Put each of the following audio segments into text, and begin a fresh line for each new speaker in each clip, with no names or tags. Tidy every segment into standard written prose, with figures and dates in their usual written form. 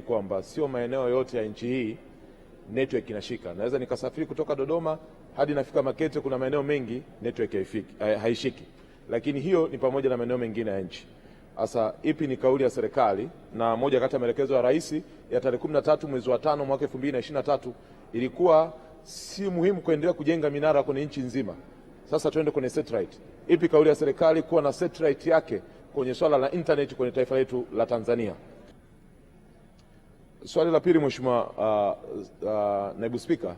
kwamba sio maeneo yote ya nchi hii network inashika. Naweza nikasafiri kutoka Dodoma hadi nafika Makete, kuna maeneo mengi network haishiki, lakini hiyo ni pamoja na maeneo mengine ya nchi. Sasa ipi ni kauli ya serikali? Na moja kati ya maelekezo ya Rais ya tarehe 13 mwezi wa 5 mwaka 2023 ilikuwa si muhimu kuendelea kujenga minara kwenye nchi nzima. Sasa tuende kwenye satellite. Ipi kauli ya serikali kuwa na satellite yake kwenye swala la internet kwenye taifa letu la Tanzania? Swali la pili, Mheshimiwa Naibu Spika,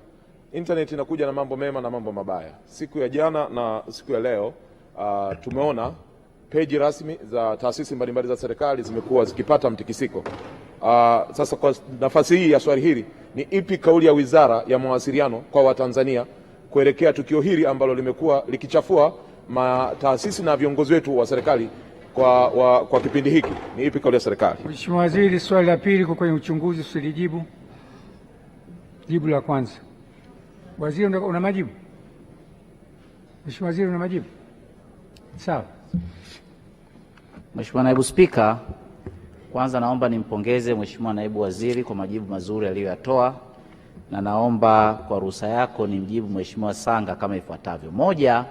internet inakuja na mambo mema na mambo mabaya. Siku ya jana na siku ya leo tumeona peji rasmi za taasisi mbalimbali za serikali zimekuwa zikipata mtikisiko. Sasa kwa nafasi hii ya swali hili, ni ipi kauli ya Wizara ya Mawasiliano kwa Watanzania kuelekea tukio hili ambalo limekuwa likichafua taasisi na viongozi wetu wa serikali kwa kipindi hiki? Ni ipi kauli ya serikali?
Mheshimiwa Waziri, swali la pili kwa kwenye uchunguzi, usilijibu. Jibu la kwanza. Waziri, una majibu? Mheshimiwa Waziri, una majibu? Sawa.
Mheshimiwa Naibu Spika, kwanza naomba nimpongeze Mheshimiwa Naibu Waziri kwa majibu mazuri aliyoyatoa, na naomba kwa ruhusa yako nimjibu Mheshimiwa Sanga kama ifuatavyo. Moja,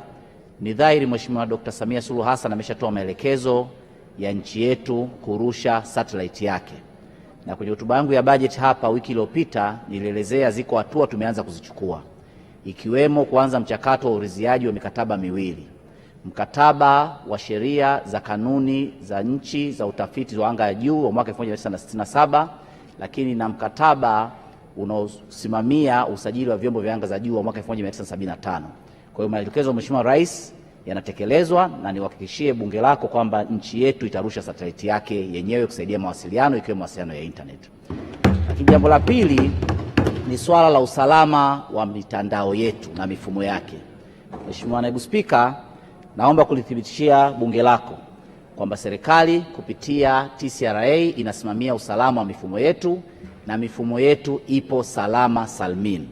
ni dhahiri Mheshimiwa Dr. Samia Suluhu Hassan ameshatoa maelekezo ya nchi yetu kurusha satellite yake, na kwenye hotuba yangu ya bajeti hapa wiki iliyopita nilielezea ziko hatua tumeanza kuzichukua, ikiwemo kuanza mchakato wa uridhiaji wa mikataba miwili: mkataba wa sheria za kanuni za nchi za utafiti wa anga ya juu wa mwaka 1967, lakini na mkataba unaosimamia usajili wa vyombo vya anga za juu wa mwaka 1975. Kwa hiyo maelekezo ya Mheshimiwa Rais yanatekelezwa, na niwahakikishie bunge lako kwamba nchi yetu itarusha satellite yake yenyewe kusaidia mawasiliano, ikiwemo mawasiliano ya internet. Lakini jambo la pili ni swala la usalama wa mitandao yetu na mifumo yake. Mheshimiwa Naibu Spika, naomba kulithibitishia bunge lako kwamba serikali kupitia TCRA inasimamia usalama wa mifumo yetu na mifumo yetu ipo salama salmin.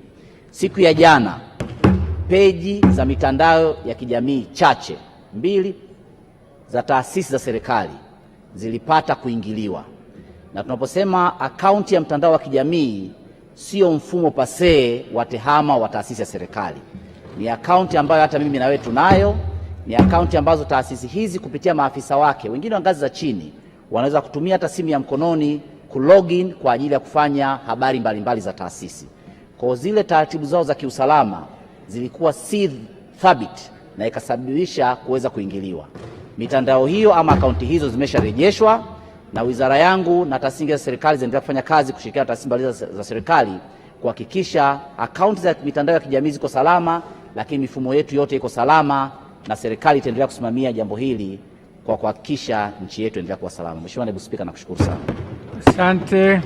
Siku ya jana peji za mitandao ya kijamii chache 2 za taasisi za serikali zilipata kuingiliwa, na tunaposema akaunti ya mtandao wa kijamii sio mfumo pasee wa tehama wa taasisi ya serikali. Ni akaunti ambayo hata mimi na wewe tunayo. Ni akaunti ambazo taasisi hizi kupitia maafisa wake, wengine wa ngazi za chini, wanaweza kutumia hata simu ya mkononi kulogin kwa ajili ya kufanya habari mbalimbali za taasisi. Kwa zile taratibu zao za kiusalama zilikuwa si thabiti na ikasababisha kuweza kuingiliwa. Mitandao hiyo ama akaunti hizo zimesharejeshwa, na wizara yangu na taasisi za serikali zinaendelea kufanya kazi kushirikiana na taasisi mbalimbali za serikali kuhakikisha akaunti za mitandao ya kijamii ziko salama, lakini mifumo yetu yote iko salama, na serikali itaendelea kusimamia jambo hili kwa kuhakikisha nchi yetu inaendelea kuwa salama. Mheshimiwa Naibu Spika, nakushukuru sana.
Asante.